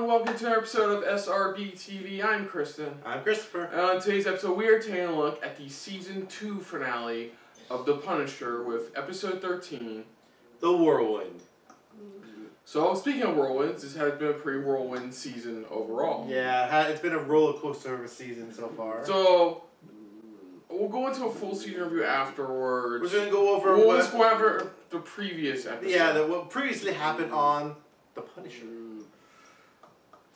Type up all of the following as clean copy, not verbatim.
welcome to another episode of SRBTV. I'm Kristen. I'm Christopher. And on today's episode, we are taking a look at the Season 2 finale of The Punisher with Episode 13, The Whirlwind. So, speaking of whirlwinds, this has been a pretty whirlwind season overall. Yeah, it's been a roller coaster of a season so far. So, we'll go into a full season review afterwards. We're going to go over let's go over the previous episode. Yeah, what previously happened on The Punisher.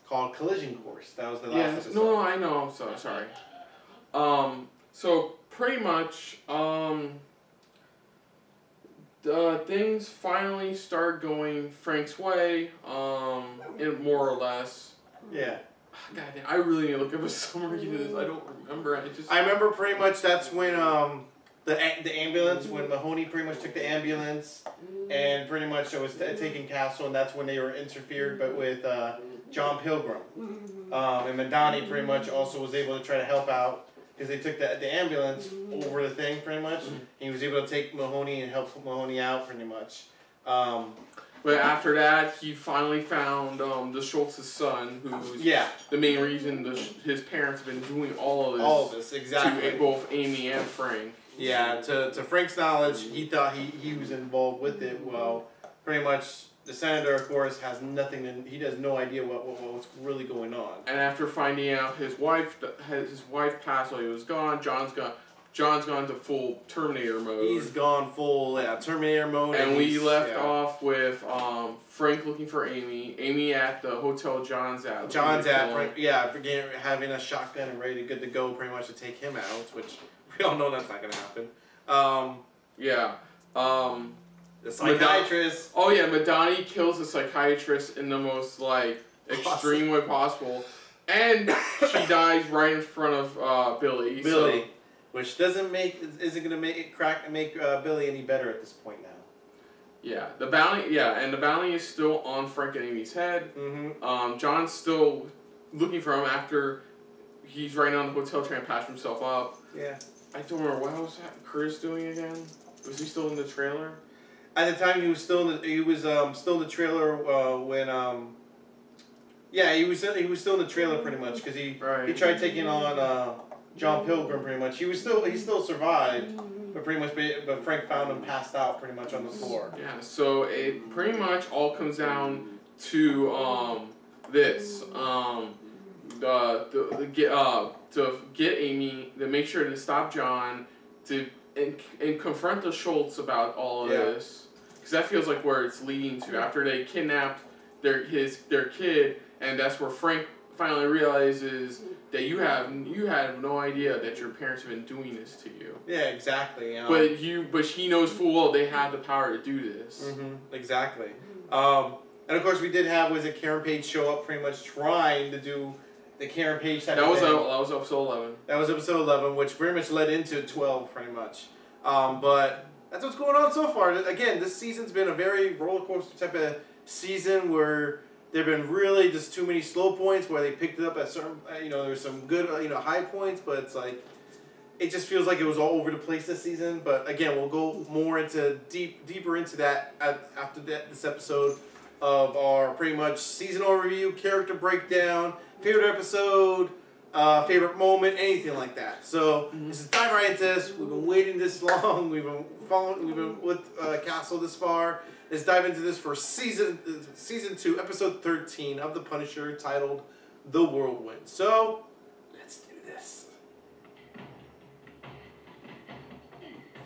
Called Collision Course. That was the last episode. No, I know. I'm so sorry. So, pretty much, things finally start going Frank's way, more or less. Yeah. God damn, I really need to look up a summary of this. I don't remember. I remember pretty much that's when the ambulance, when Mahoney pretty much took the ambulance and pretty much it was taking Castle, and that's when they were interfered, but with John Pilgrim. And Madani pretty much also was able to try to help out because they took the ambulance over the thing pretty much. He was able to take Mahoney and help Mahoney out pretty much. But after that, he finally found the Schultz's son, who's the main reason his parents have been doing all of this. All of this, exactly. To both Amy and Frank. Yeah, to Frank's knowledge, he thought he was involved with it. Well, pretty much the senator, of course, has nothing. He has no idea what's really going on. And after finding out his wife passed while he was gone, John's gone to full Terminator mode. He's gone full Terminator mode. And we left off with Frank looking for Amy. Amy at the hotel John's at. Having a shotgun and ready to good to go pretty much to take him out, which we all know that's not going to happen. The psychiatrist. Madani kills the psychiatrist in the most extreme way possible. And she dies right in front of Billy. So, which isn't going to make Billy any better at this point now. Yeah, the bounty is still on Frank and Amy's head. John's still looking for him after he's riding on the hotel train and patched himself up. Yeah. I don't remember what was Chris doing again. Was he still in the trailer? At the time, he was still in the trailer when he was still in the trailer pretty much because he tried taking on John Pilgrim pretty much. He still survived, but but Frank found him passed out pretty much on the floor. Yeah, so it pretty much all comes down to this to get Amy, to make sure to stop John, and confront the Schultz about all of this, because that feels like where it's leading to after they kidnapped their kid, and that's where Frank finally realizes that you have no idea that your parents have been doing this to you. Yeah, exactly. But he knows full well they have the power to do this. Exactly. And of course we did have Karen Page show up pretty much trying to do the Karen Page type that was thing. That was episode 11. That was episode 11, which very much led into 12 pretty much. But that's what's going on so far. Again, this season's been a very roller coaster type of season where there have been really just too many slow points where they picked it up at certain, there's some good, high points, but it's it just feels like it was all over the place this season. But again, we'll go more deeper into that after this episode of our pretty much seasonal review, character breakdown, favorite episode, favorite moment, anything like that. So let's just dive right into this. We've been waiting this long. We've been with Castle this far. Let's dive into this for season 2, episode 13 of The Punisher, titled The Whirlwind. So let's do this.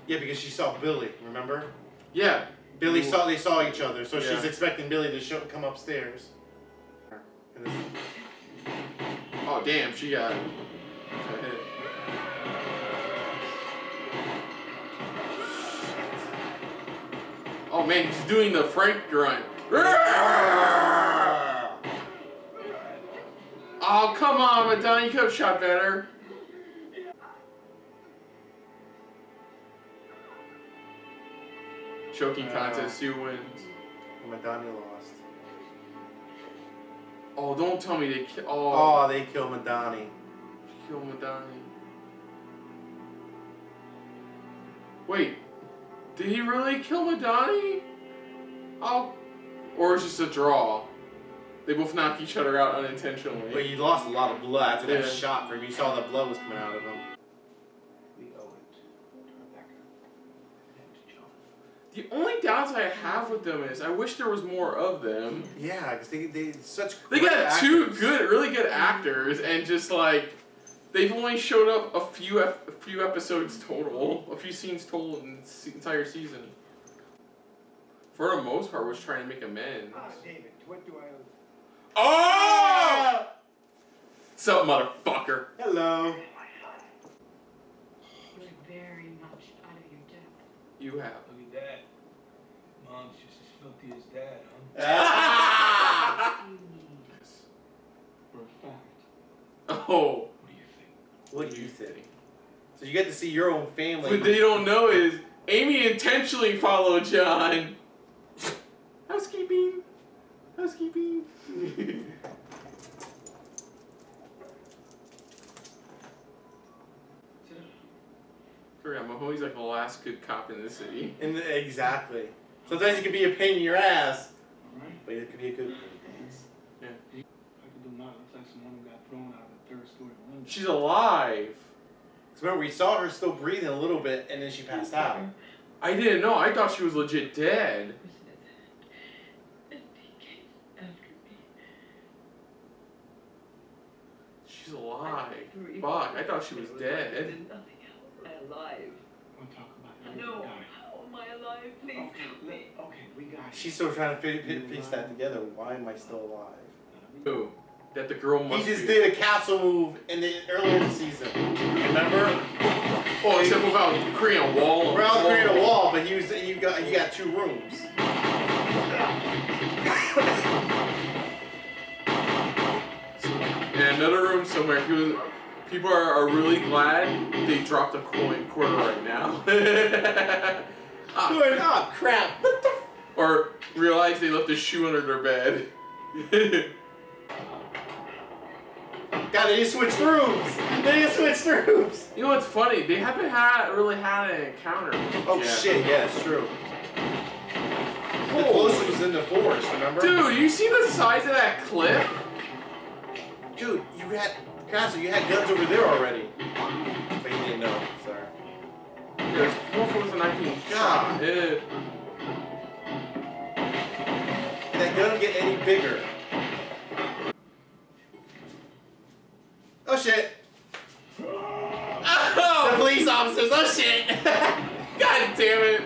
Yeah, because she saw Billy. Remember? Yeah. They saw each other, so she's expecting Billy to come upstairs. Oh damn, she got hit. Oh man, he's doing the Frank grunt. Oh come on, Madonna, you could have shot better. Choking contest, Sue wins. Madani lost. Oh, don't tell me they kill. Oh, they kill Madani. Kill Madani. Wait, did he really kill Madani? Oh, or is it just a draw? They both knock each other out unintentionally. But he lost a lot of blood after that shot from him. You saw the blood was coming out of him. We owe it to Rebecca and to John. The only downside I have with them is I wish there was more of them. Yeah, because they such They great got actors. two really good actors, and just like they've only showed up a few episodes total, a few scenes total in the entire season. For the most part, was trying to make amends. Ah, David, what do I owe? Oh! What's up, motherfucker? Hello. You're very much out of your depth. You have. Look at that. Mom's just as filthy as Dad, huh? You need For a fact. Oh. What do you think? So you get to see your own family. What they don't know is Amy intentionally followed John. Housekeeping. Housekeeping. Forgot, Mahoney's like the last good cop in the city. Exactly. Sometimes it can be a pain in your ass, Alright. but it could be a good pain. Yeah. I could do not. Looks like someone who got thrown out of the third-story window. She's alive. Because remember, we saw her still breathing a little bit, and then she passed out. I didn't know. I thought she was legit dead. and he came after me. She's alive. Fuck, I thought she was dead. Nothing else. Am I alive? We'll talk about it. No. How am I alive? Please help me. Okay, we got it. She's still trying to piece that together. Why am I still alive? Who? That the girl must He just be. did a castle move earlier in the season. Remember? Oh, except without creating a wall. Brown created a wall, but you got 2 rooms. In another room somewhere, people are really glad they dropped a quarter right now. Oh crap! What the? Or realize they left a shoe under their bed. God, they just switched rooms. They just switched rooms. You know what's funny? They haven't really had an encounter. Oh yet. shit! Yeah, it's true. The closest was in the forest. Remember? Dude, you see the size of that cliff? Dude, you had guns over there already. But you didn't know. Sorry. There's 4 folks and 19 shot. Did that gun get any bigger? Oh shit! Oh! The police officers! Oh shit! God damn it!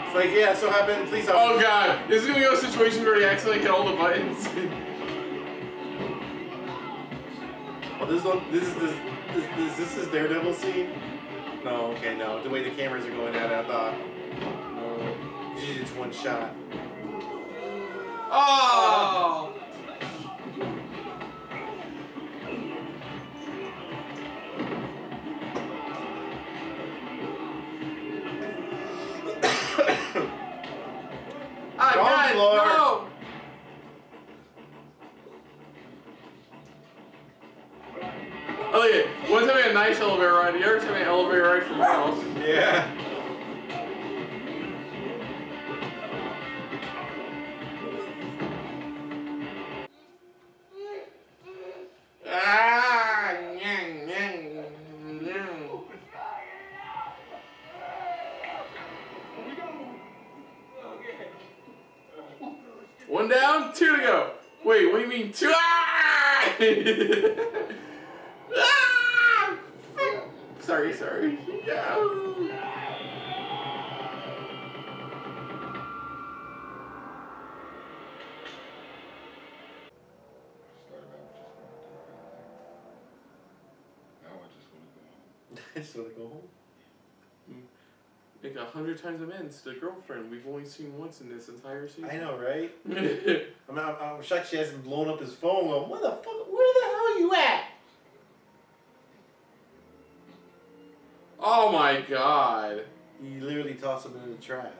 It's like, yeah, so happened. Police officers. Oh god, this is gonna be a situation where they accidentally hit all the buttons. Oh, this is Daredevil scene? No, okay, no. The way the cameras are going at it, I thought. No. Usually it's one shot. Oh! God, floor. no! Oh, look at one time we had a nice elevator ride, the other time we had an elevator ride from house. Yeah. Ah, nyang, nyang, nyang. One down, 2 to go. Wait, what do you mean 2? Ah! Ah! Sorry. Yeah. I just want to go home. Make 100 times amends to the girlfriend we've only seen once in this entire season. I know, right? I'm shocked she hasn't blown up his phone. Well, what the fuck? Where the hell are you at? Oh my god. He literally tossed him in the trash.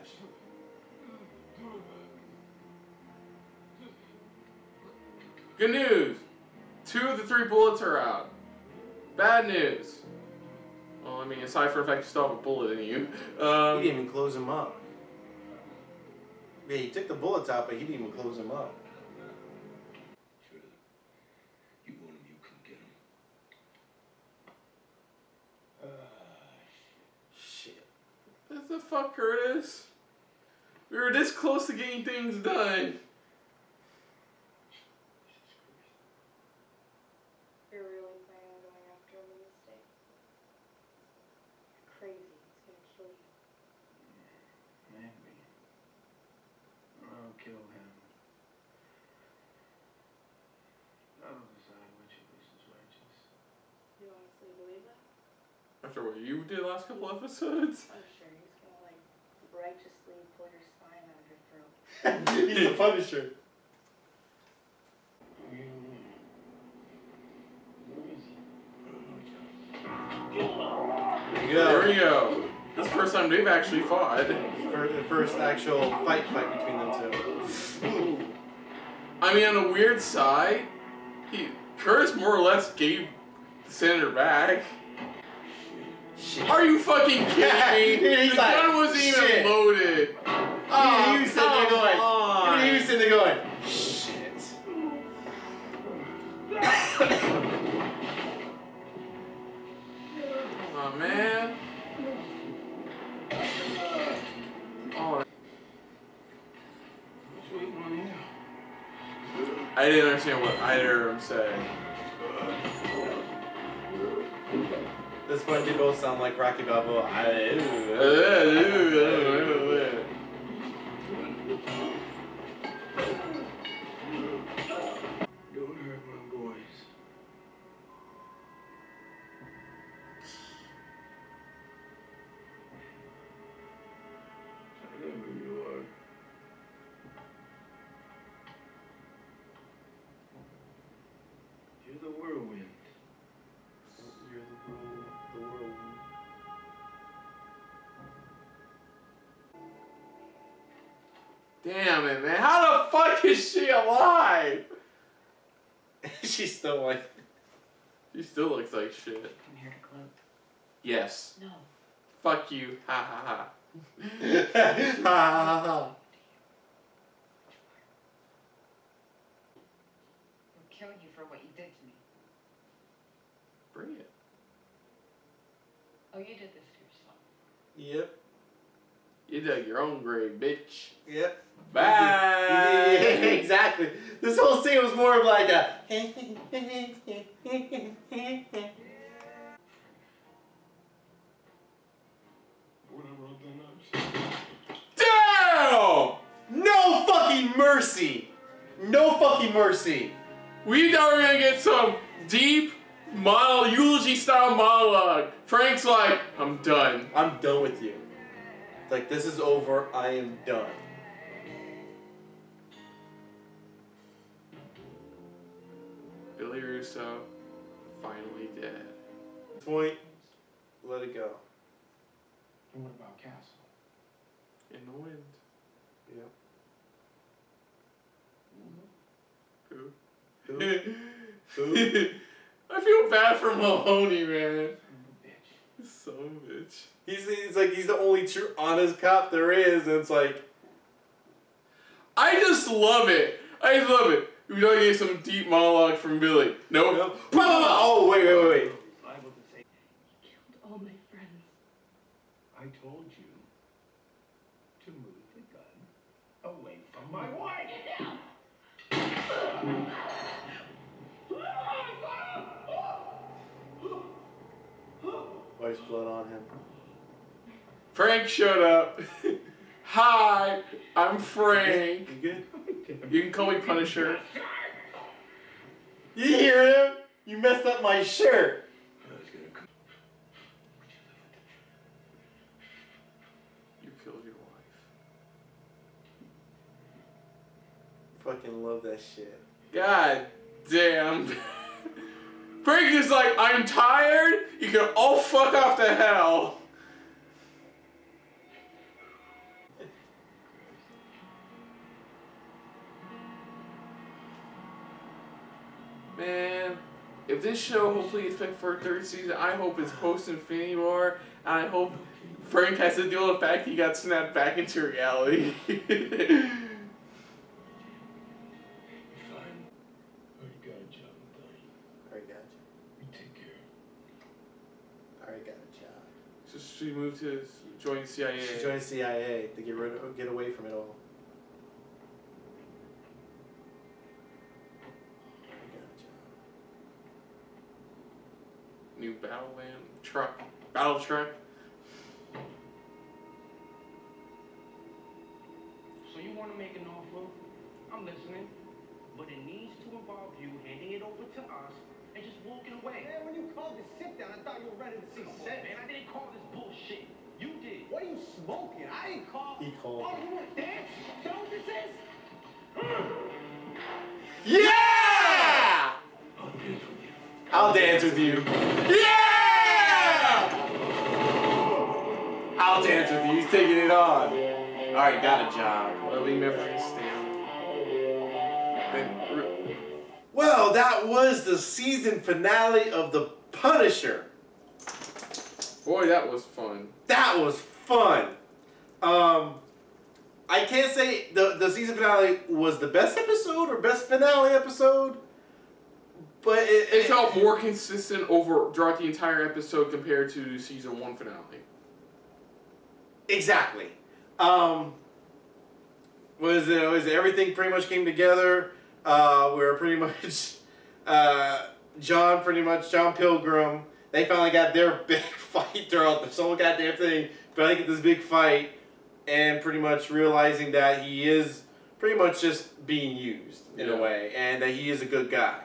Good news. 2 of the 3 bullets are out. Bad news. Well, I mean, aside from the fact you still have a bullet in you. He didn't even close him up. Yeah, he took the bullets out, but he didn't even close him up. What the fuck, Curtis? We were this close to getting things done. You're really planning on going after him in the States? Crazy. He's gonna kill you. Maybe. I'll kill him. I'll decide which of us is righteous. You honestly believe that? After what you did last couple episodes? I'm sure he's gonna, like, righteously pull your spine out of your throat. He's the Punisher. There we go. This is the first time they've actually fought. For the first actual fight between them two. I mean, on a weird side, Curtis more or less gave the senator back. Shit. Are you fucking kidding me? He's The like, gun wasn't even shit. loaded. Oh, he was sitting there going. on. He was sitting there going. Shit. Oh man. Oh. What's waiting on you? I didn't understand what either of them said. This point, they both sound like Rocky Balboa. Don't hurt my boys. I know who you are. You're the whirlwind. You're the whirlwind. Damn it, man. How the fuck is she alive? She's still like. She still looks like shit. I'm here to gloat. Yes. No. Fuck you. Ha ha ha. Ha ha ha. I'll kill you for what you did to me. Bring it. Oh, you did this to yourself. Yep. You dug your own grave, bitch. Yep. Bye. Yeah, exactly. This whole scene was more of like a. Damn! No fucking mercy! No fucking mercy! We thought we were gonna get some deep eulogy style monologue. Frank's like, I'm done. I'm done with you. Like, this is over. I am done. Billy Russo, finally dead. Point. Let it go. And what about Castle? In the wind. Yep. Who? Who? I feel bad for Mahoney, man. Bitch. Son of a bitch. He's like, he's the only true honest cop there is, and it's like. I just love it. I just love it. We gotta get some deep monologue from Billy. Nope. Oh, wait. Liable to say, You killed all my friends. I told you to move the gun away from my wife. Wife's blood on him. Frank showed up. Hi, I'm Frank. You good? You can call me Punisher. You hear him? You messed up my shirt. You killed your wife. Fucking love that shit. God damn. Frank is like, I'm tired. You can all fuck off to hell. Man, if this show hopefully is picked for a third season, I hope it's post-Infinity War, and I hope Frank has to deal with the fact he got snapped back into reality. Fine. Already got a job done. Alright, got You take care. you. Alright, got a job. So she moved to joined the CIA. She joined the CIA to get away from it all. New battle truck. So you want to make an offer? I'm listening. But it needs to involve you handing it over to us and just walking away. Man, when you called this sit down, I thought you were ready to see sense. Man, I didn't call this bullshit. You did. What are you smoking? I ain't called. He called. Oh, you want to dance? Is that what this is? Yeah! I'll dance with you. Yeah! I'll dance with you. He's taking it on. All right, got a job. Loving memories stand. Well, that was the season finale of The Punisher. Boy, that was fun. That was fun. I can't say the season finale was the best episode or best finale episode, but it felt more consistent throughout the entire episode compared to season 1 finale. Exactly. Was everything pretty much came together? Where pretty much John Pilgrim, they finally got their big fight throughout this whole goddamn thing. Finally get this big fight, and pretty much realizing that he is pretty much just being used in a way, and that he is a good guy.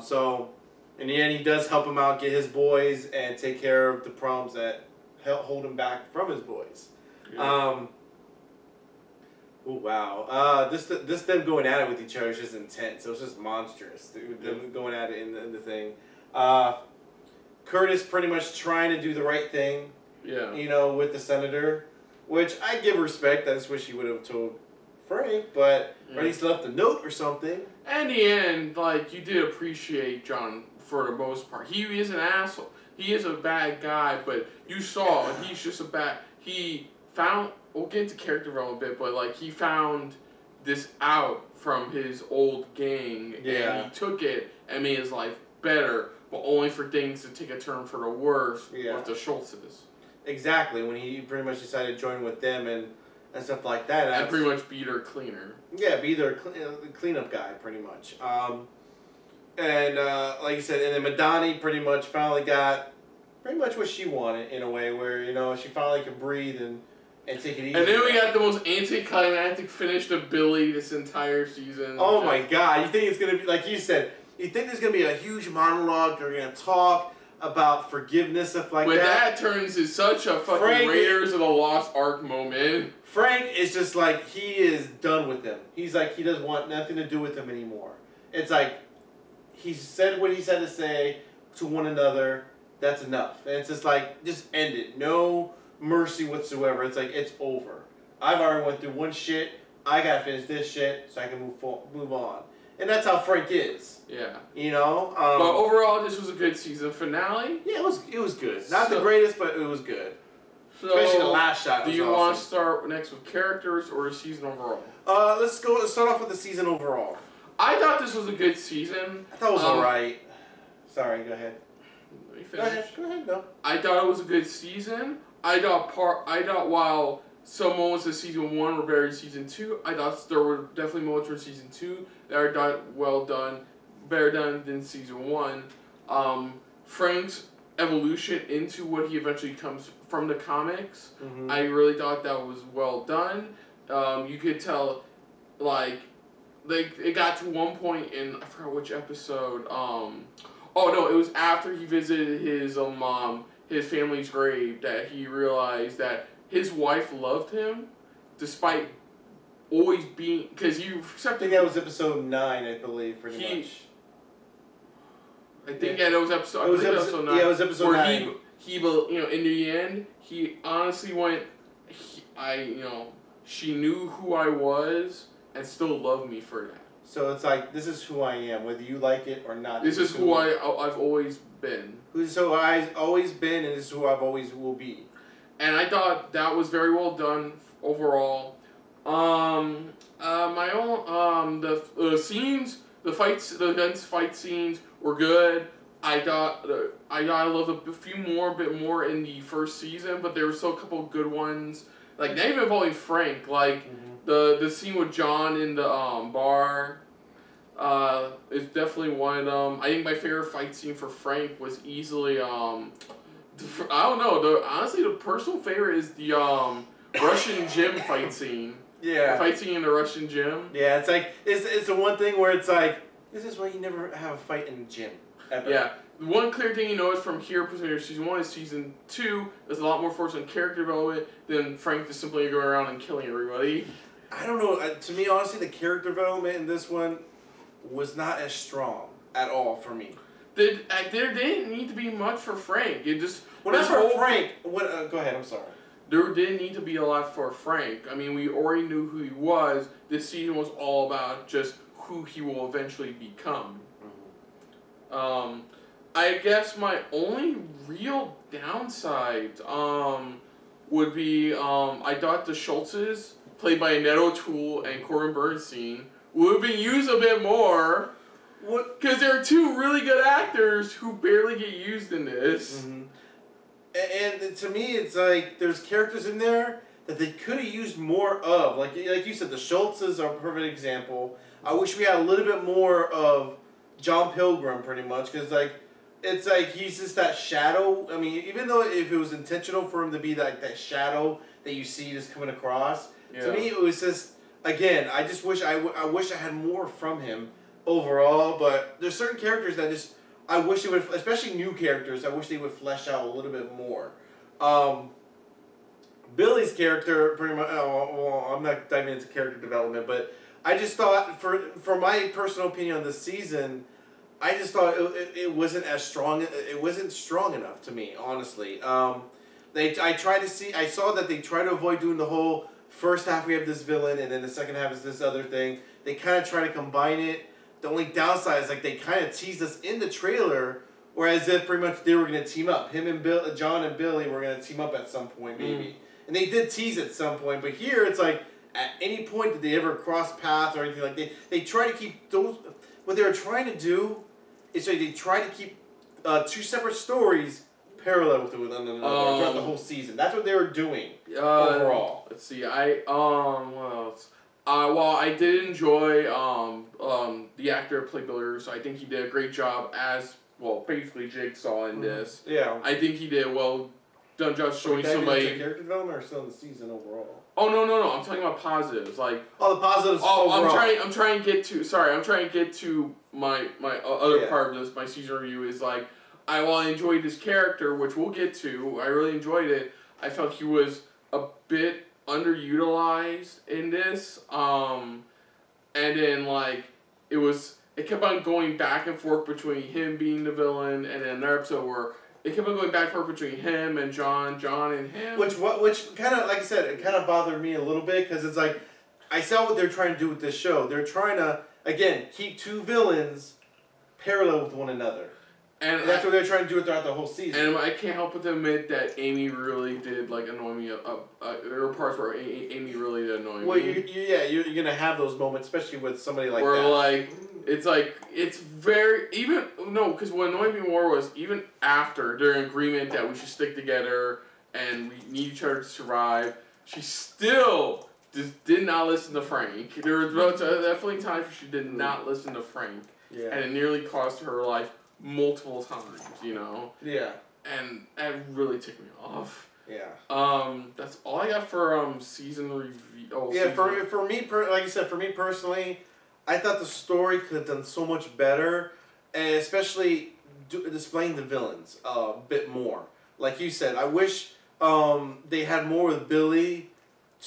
So in the end, he does help him out, get his boys, and take care of the problems that hold him back from his boys. Yeah. Oh wow! This them going at it with each other is just intense. It was just monstrous. Dude, them going at it in the thing. Curtis pretty much trying to do the right thing. Yeah. You know, with the senator, which I give respect. I just wish he would have told Frank, but or at least left a note or something. In the end, like, you did appreciate John for the most part. He is an asshole. He is a bad guy, but you saw he's just a bad. He found. We'll get into character development a bit, but like he found this out from his old gang, and he took it and made his life better, but only for things to take a turn for the worse with the Schultzes. Exactly, when he pretty much decided to join with them and stuff like that. And pretty much be their cleaner. Yeah, be their cleanup guy, pretty much. And like you said, and then Madani pretty much finally got pretty much what she wanted in a way, where she finally could breathe and take it easy. And then we got the most anticlimactic finish to Billy this entire season. Oh my god, you think it's going to be, like you said, you think there's going to be a huge monologue, they're going to talk about forgiveness, stuff like that. But that turns into such a fucking Raiders of the Lost Ark moment. Frank is just like, he is done with them. He's like, he doesn't want nothing to do with them anymore. It's like, he said what he said to say to one another, that's enough. And it's just like, just end it. No mercy whatsoever. It's like, it's over. I've already went through one shit. I gotta finish this shit so I can move on. And that's how Frank is. Yeah. But overall, this was a good season finale. Yeah, it was good. Not the greatest, but it was good. So, especially the last shot. Do you want to start next with characters or the season overall? Let's start off with the season overall. I thought this was a good season. I thought it was alright. Sorry, go ahead. Let me finish. Go ahead, no. I thought it was a good season. I thought while some moments of season 1 were better in season 2, I thought there were definitely moments from season 2 that are better done than season 1. Frank's evolution into what he eventually comes from the comics, I really thought that was well done. You could tell, like it got to one point in, I forgot which episode. Oh no, it was after he visited his family's grave that he realized that his wife loved him, despite always being, because you accepted. I think that was episode 9, I believe, pretty much. I think it was episode. It was episode 9. Yeah, it was episode 9. He in the end, he honestly went. She knew who I was and still loved me for that. So it's like, this is who I am, whether you like it or not. This is who I've always been. This is who I've always been, and this is who I've always will be. And I thought that was very well done overall. The scenes, the fight scenes were good. I loved a bit more in the first season, but there were still a couple of good ones. Like not even involving Frank, like the scene with John in the bar. Is definitely one of them. I think my favorite fight scene for Frank was easily I don't know. Honestly, the personal favorite is the Russian gym fight scene. Yeah. The fight scene in the Russian gym. Yeah, it's like it's the one thing where it's like this is why you never have a fight in the gym. Ever. Yeah. One clear thing you notice from here, Prisoner Season 1 is Season 2, there's a lot more force on character development than Frank just simply going around and killing everybody. I don't know. To me, honestly, the character development in this one was not as strong at all for me. There didn't need to be much for Frank. It just... Well, not for Frank. Go ahead, I'm sorry. There didn't need to be a lot for Frank. I mean, we already knew who he was. This season was all about just who he will eventually become. I guess my only real downside would be I thought the Schultzes, played by Annette O'Toole and Corbin Bernstein, would have been used a bit more. Because there are two really good actors who barely get used in this. And to me, it's like there's characters in there that they could have used more of. Like you said, the Schultzes are a perfect example. I wish we had a little bit more of John Pilgrim, pretty much, because it's like he's just that shadow. I mean, even though if it was intentional for him to be like that shadow that you see just coming across, to me it was just again. I just wish I wish I had more from him overall. But there's certain characters that just I wish they would, especially new characters. I wish they would flesh out a little bit more. Billy's character, pretty much. Well, I'm not diving into character development, but I just thought, for my personal opinion on this season, I just thought it wasn't as strong. It wasn't strong enough to me, honestly. I saw that they try to avoid doing the whole first half we have this villain and then the second half is this other thing. They kind of try to combine it. The only downside is like they kind of teased us in the trailer, whereas if pretty much they were going to team up. Him and John and Billy were going to team up at some point, maybe. And they did tease at some point, but here it's like, at any point did they ever cross paths or anything like that? They try to keep those... What they were trying to do is they try to keep two separate stories parallel with one another throughout the whole season. That's what they were doing overall. Let's see. What else? Well, I did enjoy the actor who played Billy, so I think he did a great job as, well, basically Jigsaw in this. Yeah. I think he did done job showing somebody... character development or still in the season overall? Oh, no. I'm talking about positives. Like... Oh, the positives overall. I'm trying to get to my other part of this, my season review is like, while I enjoyed this character, which we'll get to, I really enjoyed it. I felt he was a bit underutilized in this. And then, like, it kept on going back and forth between him being the villain, and then another episode where it kept on going back and forth between him and John and him. Which kind of, like I said, it kind of bothered me a little bit, because it's like, I saw what they're trying to do with this show. They're trying to, again, keep two villains parallel with one another. And that's what they're trying to do throughout the whole season. And I can't help but admit that Amy really did, like, annoy me. There were parts where Amy really did annoy me. Well, you're going to have those moments, especially with somebody like where, that. Like, it's very, because what annoyed me more was even after their agreement that we should stick together and we need each other to survive, she still just did not listen to Frank. There were definitely times where she did not listen to Frank. Yeah. And it nearly cost her life multiple times, Yeah. And that really ticked me off. Yeah. That's all I got for season review. For me, like I said, for me personally, I thought the story could have done so much better, and especially displaying the villains a bit more. Like you said, I wish they had more with Billy,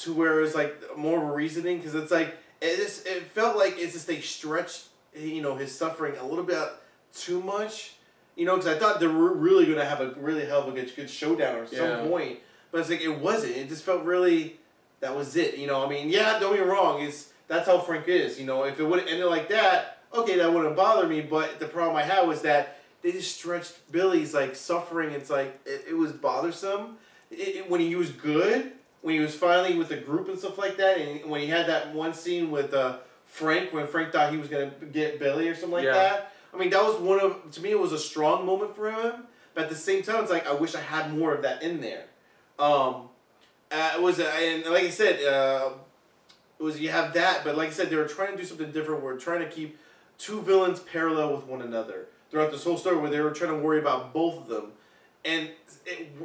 to where it's like more of a reasoning, because it's like it felt like it's just they stretched his suffering a little bit too much, because I thought they were really going to have a really hell of a good showdown at some point, but it's like it wasn't. It just felt really, that was it. I mean, yeah, don't get me wrong, that's how Frank is. If it would have ended like that, okay, that wouldn't bother me. But the problem I had was that they just stretched Billy's like suffering. It's like it was bothersome. When he was good, when he was finally with the group and stuff like that, and when he had that one scene with Frank, when Frank thought he was gonna get Billy or something like that. I mean, that was to me, it was a strong moment for him. But at the same time, it's like, I wish I had more of that in there. And like I said, you have that, but like I said, they were trying to do something different. We're trying to keep two villains parallel with one another throughout this whole story, where they were trying to worry about both of them. And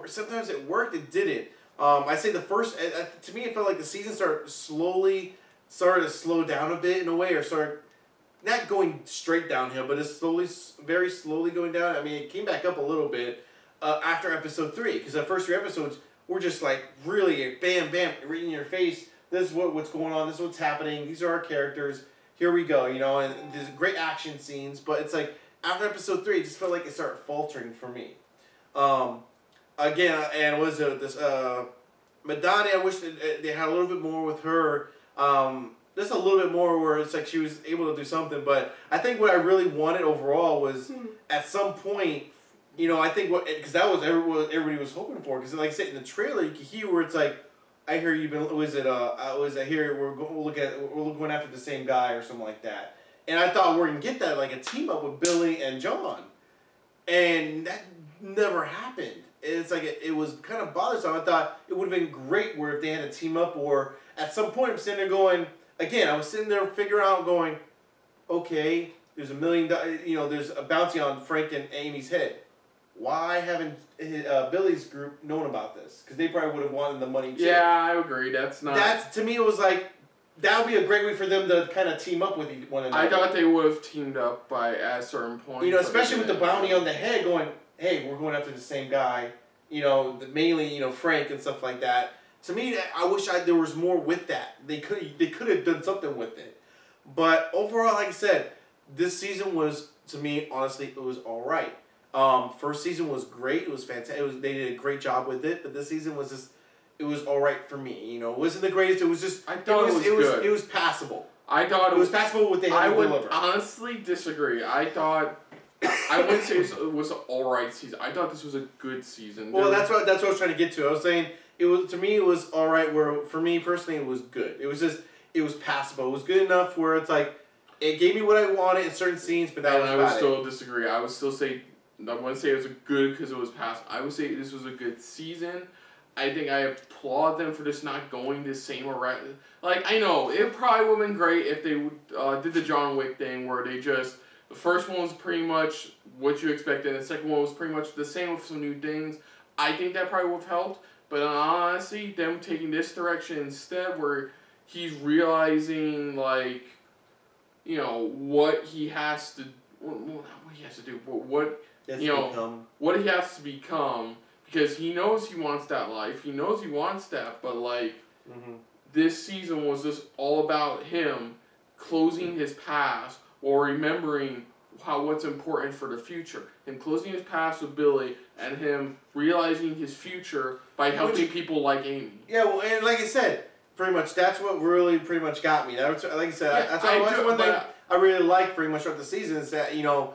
sometimes it worked, it didn't. I say the first, to me, it felt like the season started to slow down a bit in a way, or started not going straight downhill, but it's very slowly going down. I mean, it came back up a little bit after episode 3, because the first 3 episodes were just like really bam, bam, right in your face. This is what's going on. This is what's happening. These are our characters. Here we go, you know. And there's great action scenes, but it's like after episode 3, it just felt like it started faltering for me. Again, and was this Madani? I wish they had a little bit more with her. Just a little bit more where it's like she was able to do something. But I think what I really wanted overall was at some point, you know, I think because that was what everybody was hoping for. Because like I said in the trailer, you can hear where it's like, I hear you've been. I hear we're going after the same guy or something like that. And I thought we're gonna get that, like a team up with Billy and John, and that never happened. It's like it was kind of bothersome. I thought it would have been great where if they had a team up, or at some point I'm sitting there going, again, I was sitting there figuring out going, okay, there's $1 million, you know, there's a bounty on Frank and Amy's head. Why haven't Billy's group known about this? Because they probably would have wanted the money too. Yeah, I agree. That's to me, it was like, that would be a great way for them to kind of team up with one another. I thought they would have teamed up at a certain point. You know, especially with the bounty on the head going, hey, we're going after the same guy. You know, mainly, you know, Frank and stuff like that. To me, I wish there was more with that. They could have done something with it. But overall, like I said, this season was, to me, honestly, it was all right. First season was great. It was fantastic. They did a great job with it. But this season was just, it was all right for me. You know, it wasn't the greatest. It was just, I thought it was passable. I thought it was passable what they had to deliver. I would honestly disagree. I wouldn't say it was an all right season. I thought this was a good season. Well, that's what I was trying to get to. I was saying to me it was all right. Where for me personally it was good. It was passable. It was good enough where it's like it gave me what I wanted in certain scenes, but that was about it. I would still disagree. I would still say I wouldn't say it was a good because it was passable. I would say this was a good season. I think I applaud them for just not going the same around. Like, I know, it probably would have been great if they did the John Wick thing where they just, the first one was pretty much what you expected, and the second one was pretty much the same with some new things. I think that probably would have helped, but honestly, them taking this direction instead where he's realizing, like, you know, what he has to, what he has to do, what he has to become. Because he knows he wants that life. He knows he wants that. But, like, this season was just all about him closing his past or remembering what's important for the future. Him closing his past with Billy and him realizing his future by helping people like Amy. Yeah, well, and like I said, pretty much that's what really pretty much got me. That was, like I said, that's one thing I really liked pretty much throughout the season is that, you know,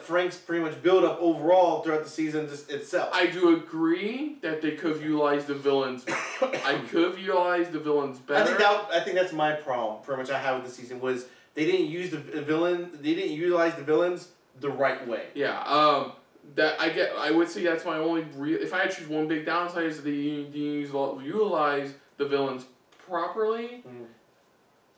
Frank's pretty much build up overall throughout the season just itself. I do agree that they could have utilized the villains. I could have utilized the villains better. I think that's my problem. Pretty much I have with the season was they didn't use the villain. They didn't utilize the villains the right way. Yeah. I would say that's my only real. If I had to choose one big downside is they utilize the villains properly,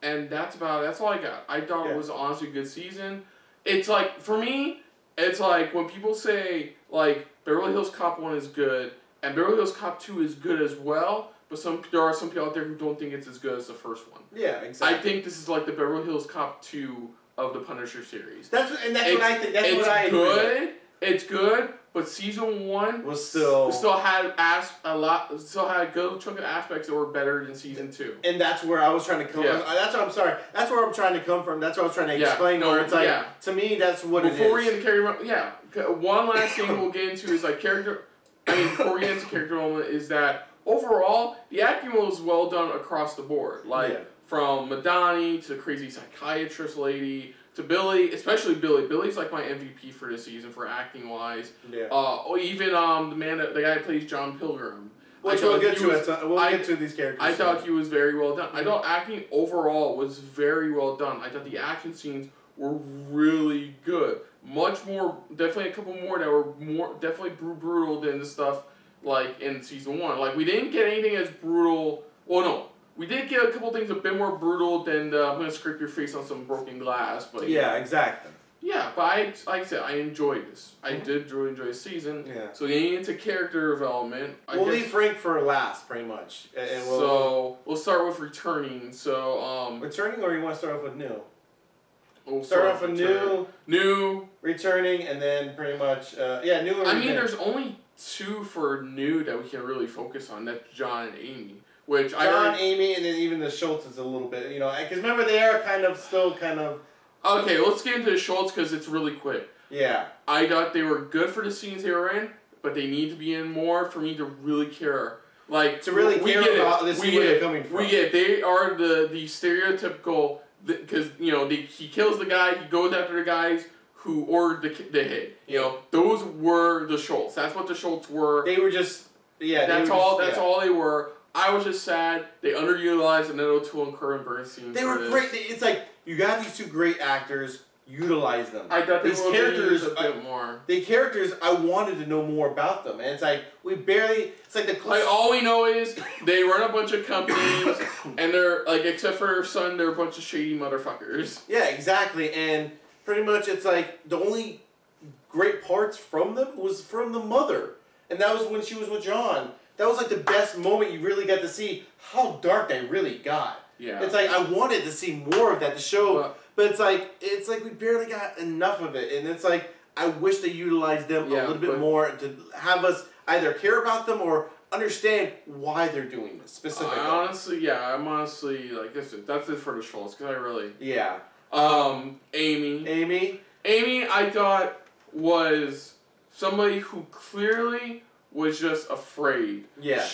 and that's all I got. I thought it was honestly a good season. It's like, for me, it's like when people say, like, Beverly Hills Cop 1 is good, and Beverly Hills Cop 2 is good as well, but there are some people out there who don't think it's as good as the first one. Yeah, exactly. I think this is like the Beverly Hills Cop 2 of the Punisher series. That's what I think. That's what I agree. It's good, but season 1 was still had a good chunk of aspects that were better than season 2. And that's where I was trying to come from. That's what I'm sorry. That's where I'm trying to come from. That's what I was trying to explain. Where it's like, to me, that's what it is. Before we get into character, one last thing we'll get into is like character. Before we get into character development, is that overall the acting was well done across the board. Like from Madani to the crazy psychiatrist lady. To Billy, especially Billy. Billy's like my MVP for this season for acting wise. Yeah. Or even the guy who plays John Pilgrim. We'll get to these characters. I thought he was very well done. I thought acting overall was very well done. I thought the action scenes were really good. Much more, definitely a couple more that were definitely brutal than the stuff like in season 1. Like we didn't get anything as brutal. Well, no, we did get a couple things a bit more brutal than I'm gonna scrape your face on some broken glass. But yeah, exactly. Yeah, but like I said, I enjoyed this. I did really enjoy the season. Yeah. So getting into character development, We'll leave Frank for last, pretty much. And we'll start with returning. So returning, or you want to start off with new? We'll start off with new, returning, and then pretty much new. And I mean, there's only 2 for new that we can really focus on. That's John and Amy. Which Amy, and then even the Schultz is a little bit, because remember they are still kind of. Okay, let's get into the Schultz because it's really quick. Yeah. I thought they were good for the scenes they were in, but they need to be in more for me to really care. Like to really care about this, where they're coming from. We get they are the stereotypical because he kills the guy, he goes after the guys who ordered the hit. Those were the Schultz. That's what the Schultz were. They were just That's all they were. I was just sad they underutilized Annette O'Toole and Corbin Bernstein. They were great. It's like you got these 2 great actors. Utilize them. I thought these characters a bit more. The characters, I wanted to know more about them, and it's like we barely. It's like all we know is they run a bunch of companies, and they're like, except for their son, they're a bunch of shady motherfuckers. Yeah, exactly, and pretty much it's like the only great parts from them was from the mother, and that was when she was with John. That was like the best moment you really got to see how dark they really got. Yeah. It's like I wanted to see more of that to show, but it's like we barely got enough of it, and it's like I wish they utilized them a little bit more to have us either care about them or understand why they're doing this specifically. I'm honestly like this. That's it for the Schultz because I really. Yeah. Amy, I thought was somebody who clearly was just afraid. Yeah.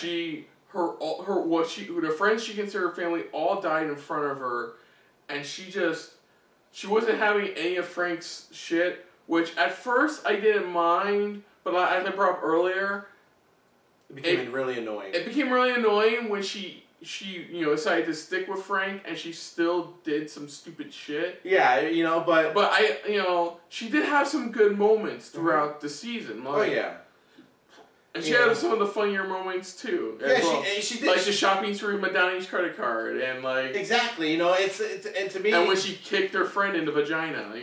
The friends she considered family all died in front of her, and she wasn't having any of Frank's shit, which at first I didn't mind, but as I brought up earlier, it became really annoying. It became really annoying when she decided to stick with Frank, and she still did some stupid shit. Yeah, but she did have some good moments throughout the season. And she had some of the funnier moments too. Yeah, she did. Like the shopping spree with Madani's credit card, and like exactly, it's and to me. And when she kicked her friend in the vagina,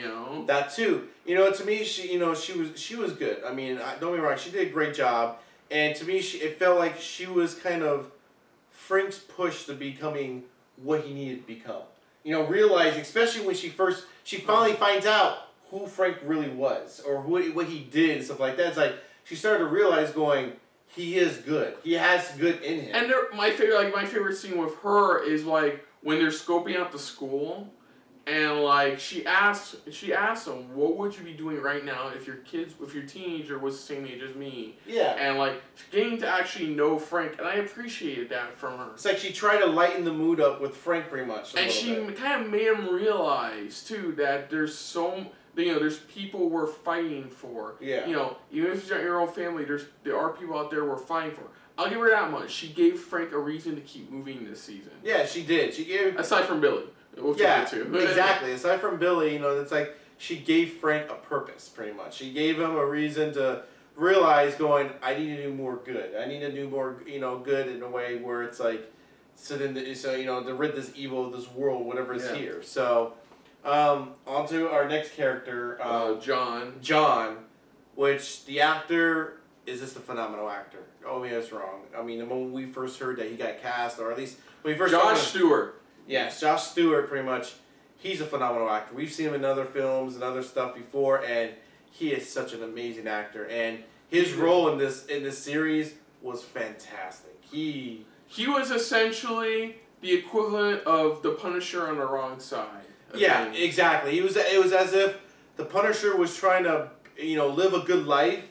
that too. To me, she was good. I mean, don't get me wrong, she did a great job, and to me, it felt like she was kind of Frank's push to becoming what he needed to become. Realizing, especially when she finally finds out who Frank really was or what he did and stuff like that. It's like. She started to realize, he is good. He has good in him. And my favorite scene with her is like when they're scoping out the school, and like she asks him, "What would you be doing right now if your teenager was the same age as me?" Yeah. And like getting to actually know Frank, and I appreciated that from her. It's like she tried to lighten the mood up with Frank pretty much. And she kind of made him realize too that there's there's people we're fighting for. Yeah. Even if it's not your own family, there are people out there we're fighting for. I'll give her that much. She gave Frank a reason to keep moving this season. Yeah, she did. She gave. Aside from Billy, we'll get to. Exactly. Aside from Billy, it's like she gave Frank a purpose, pretty much. She gave him a reason to realize, I need to do more good. I need to do more, good in a way where it's like, to rid this evil of this world, whatever is here. So. On to our next character, John. John, which the actor is just a phenomenal actor. Oh, yeah, that's wrong. I mean, the moment we first heard that he got cast, or at least when we first Josh Stewart. Yes, Josh Stewart, pretty much. He's a phenomenal actor. We've seen him in other films and other stuff before, and he is such an amazing actor. And his role in this series was fantastic. He was essentially the equivalent of the Punisher on the wrong side. Yeah, exactly. It was as if the Punisher was trying to, live a good life,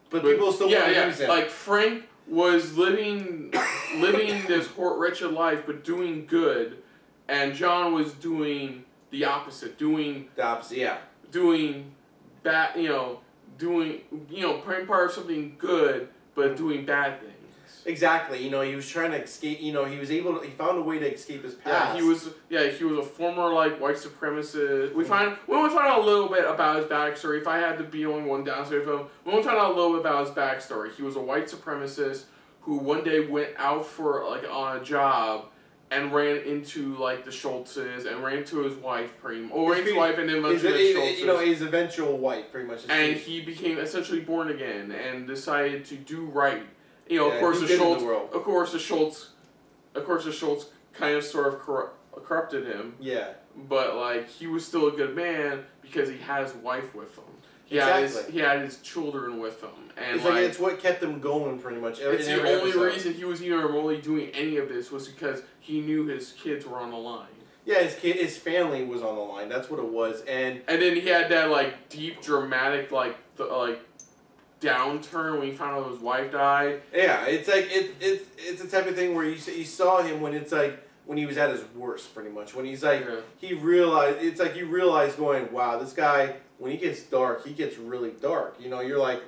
but people still want to use him. Like Frank was living this wretched life, but doing good, and John was doing the opposite. Doing bad. Doing playing part of something good, but doing bad things. Exactly. You know, he was trying to escape. You know, he found a way to escape his past. He was a former like white supremacist. We find out a little bit about his backstory. If I had to be only one downside of him, we find out a little bit about his backstory. He was a white supremacist who one day went out for on a job and ran into like the Schultzes and ran into his wife, and then eventually the Schultzes. You know, his eventual wife, pretty much. And he became essentially born again and decided to do right. You know, of course the Schultz kind of sort of corrupted him. Yeah. But like he was still a good man because he had his wife with him. He had his children with him, and it's what kept him going pretty much. It's the only reason he was even remotely doing any of this was because he knew his kids were on the line. Yeah, his family was on the line. That's what it was, and then he had that like deep dramatic downturn when he found out his wife died. Yeah, it's like it's the type of thing where you saw him when it's like when he was at his worst, pretty much. When he's like you realize going, wow, this guy. When he gets dark, he gets really dark. You know, you're like,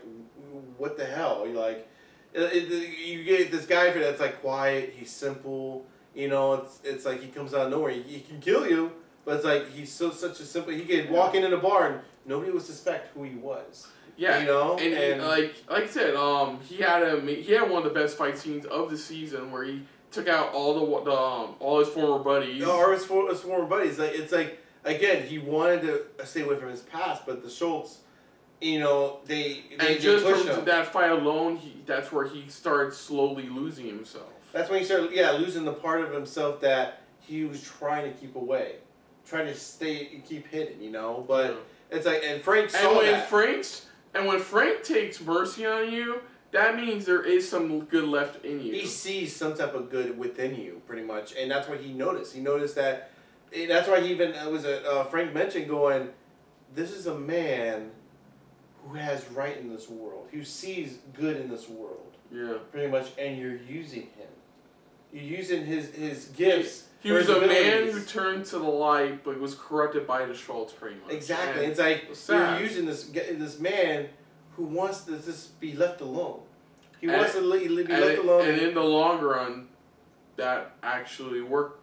what the hell? You're like, you get this guy that's like quiet. He's simple. You know, it's like he comes out of nowhere. He can kill you, but it's like he's such a simple. He could walk in a bar and nobody would suspect who he was. Yeah, you know, and like I said, he had one of the best fight scenes of the season where he took out all his former buddies. Or his former buddies. It's like. Again, he wanted to stay away from his past, but the Schultz, you know, they just pushed from him. that fight alone, that's where he started slowly losing himself. That's when he started, losing the part of himself that he was trying to keep away, trying to keep hidden, you know. But it's like, and Frank saw that. When Frank takes mercy on you, that means there is some good left in you. He sees some type of good within you, pretty much, and that's what he noticed. He noticed that. That's why he even Frank mentioned going, this is a man who has right in this world, who sees good in this world. Yeah. Pretty much, and you're using him. You're using his gifts. He was a man who turned to the light, but was corrupted by the Schultz, pretty much. Exactly. And it's like you're using this man who wants to just be left alone. He wants to be left alone. And in the long run, that actually worked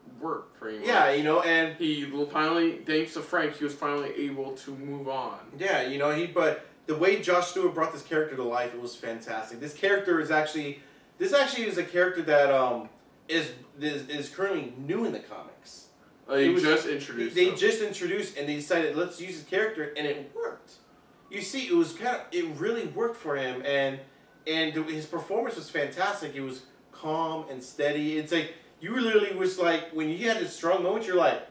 pretty much. Yeah, you know, and he finally, thanks to Frank, he was finally able to move on. Yeah, you know, but the way Josh Stewart brought this character to life, it was fantastic. This character is actually a character that is currently new in the comics. They just introduced and they decided let's use his character, and it worked. You see, it really worked for him, and his performance was fantastic. It was calm and steady. It's like you literally was like when you had this strong moment, you're like,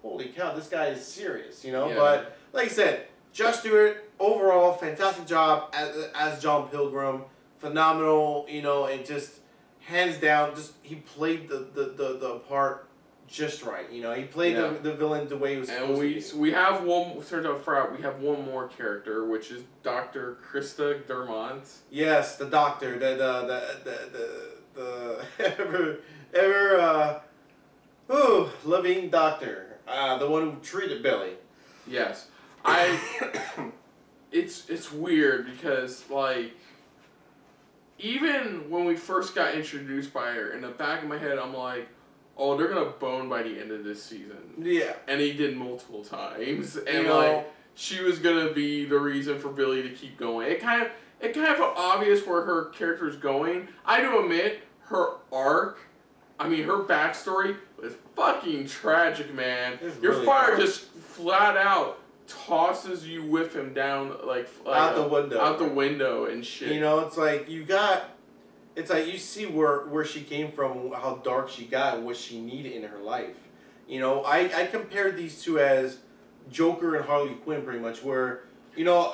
holy cow, this guy is serious, you know. Yeah. But like I said, Josh Stewart overall fantastic job as John Pilgrim, phenomenal, you know, and just hands down, just he played the part just right, you know. He played the villain the way he was supposed to be. We have one. Turned out we have one more character, which is Dr. Krista Dermont. Yes, the doctor, the ever loving doctor, the one who treated Billy. Yes, it's weird because like even when we first got introduced by her, in the back of my head I'm like, oh, they're gonna bone by the end of this season. Yeah, and he did multiple times, and she was gonna be the reason for Billy to keep going. It kind of obvious where her character is going. I do admit. Her arc, her backstory was fucking tragic, man. Your really father just flat out tosses you with him down out the window and shit. You know, it's like you see where she came from, how dark she got, and what she needed in her life. You know, I compared these two as Joker and Harley Quinn, pretty much, where you know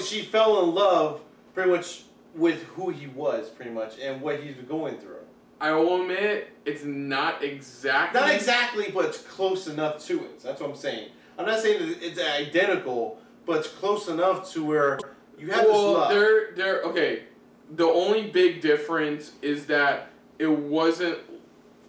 she fell in love pretty much with who he was, pretty much, and what he's going through. I will admit, it's not exactly... Not exactly, but it's close enough to it. That's what I'm saying. I'm not saying that it's identical, but it's close enough to where you have this love. Okay, the only big difference is that it wasn't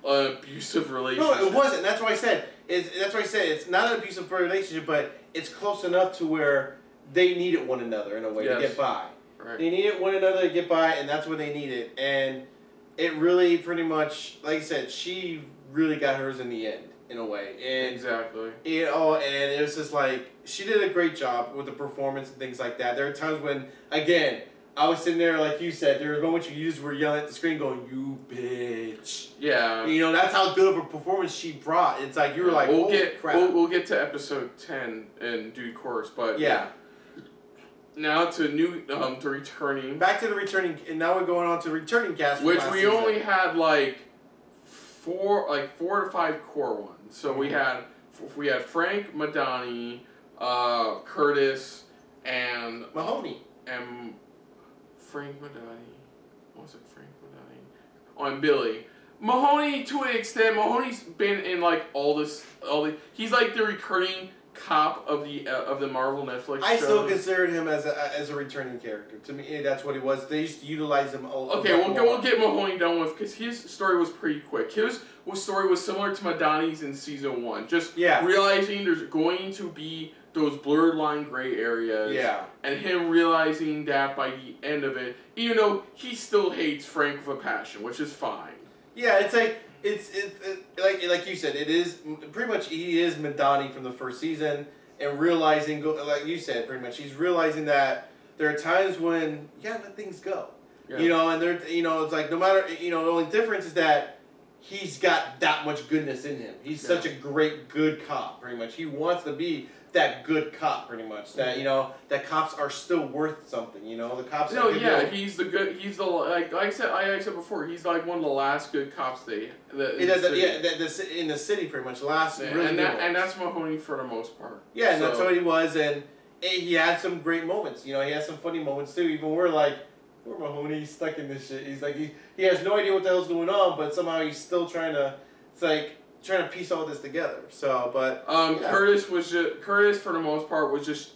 an abusive relationship. No, it wasn't. That's why I said it's not an abusive relationship, but it's close enough to where they needed one another in a way to get by. Right. They needed one another to get by, and that's what they needed. And it really pretty much, like I said, she really got hers in the end, in a way. And exactly. and it was just like, she did a great job with the performance and things like that. There are times when, again, I was sitting there, like you said, there were moments you just were yelling at the screen going, "You bitch." Yeah. You know, that's how good of a performance she brought. It's like, you were like, crap. We'll get to episode 10 in due course, but yeah. Now to returning. Back to the returning, and now we're going on to returning cast. Which we only had like four to five core ones. So we had Frank, Madani, Curtis, and Mahoney. And Frank Madani. What was it? Frank Madani. Oh, and Billy. Mahoney, to an extent, Mahoney's been in like all the. He's like the recurring cop of the Marvel Netflix shows. I still considered him as a returning character. To me, that's what he was. They used to utilize him. Okay, we'll get Mahoney done with, because his story was pretty quick. His story was similar to Madani's in season 1. Just realizing there's going to be those blurred line gray areas. Yeah. And him realizing that by the end of it, even though he still hates Frank with a passion, which is fine. Yeah, it's like like you said, it is pretty much, he is Madani from the first season, and realizing, like you said, pretty much he's realizing that there are times when you gotta let things go. Yeah. You know, and it's like, no matter, the only difference is that he's got that much goodness in him. He's such a great good cop, pretty much. He wants to be that good cop, pretty much. That that cops are still worth something. The cops. No, yeah, he's the good. He's the like I said before. He's like one of the last good cops in the city, pretty much last. Yeah, really and that's Mahoney for the most part. Yeah, and that's what he was, and he had some great moments. He had some funny moments too. Even we're like, poor Mahoney, he's stuck in this shit. He's like he has no idea what the hell's going on, but somehow he's still trying to. It's like, trying to piece all this together. So, but Curtis for the most part was just,